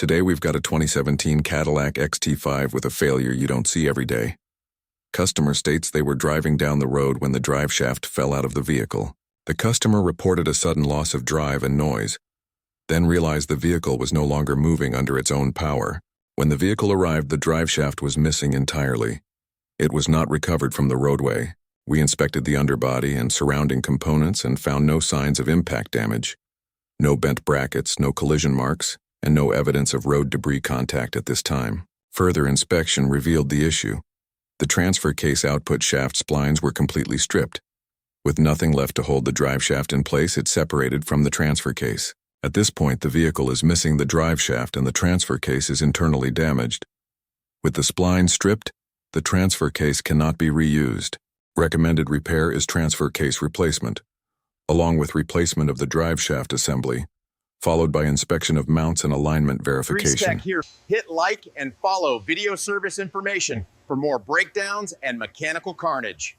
Today we've got a 2017 Cadillac XT5 with a failure you don't see every day. Customer states they were driving down the road when the driveshaft fell out of the vehicle. The customer reported a sudden loss of drive and noise, then realized the vehicle was no longer moving under its own power. When the vehicle arrived, the driveshaft was missing entirely. It was not recovered from the roadway. We inspected the underbody and surrounding components and found no signs of impact damage. No bent brackets, no collision marks, and no evidence of road debris contact at this time. Further inspection revealed the issue. The transfer case output shaft splines were completely stripped. With nothing left to hold the driveshaft in place, it separated from the transfer case. At this point, the vehicle is missing the driveshaft and the transfer case is internally damaged. With the spline stripped, the transfer case cannot be reused. Recommended repair is transfer case replacement, along with replacement of the driveshaft assembly, followed by inspection of mounts and alignment verification. Here. Hit like and follow video service information for more breakdowns and mechanical carnage.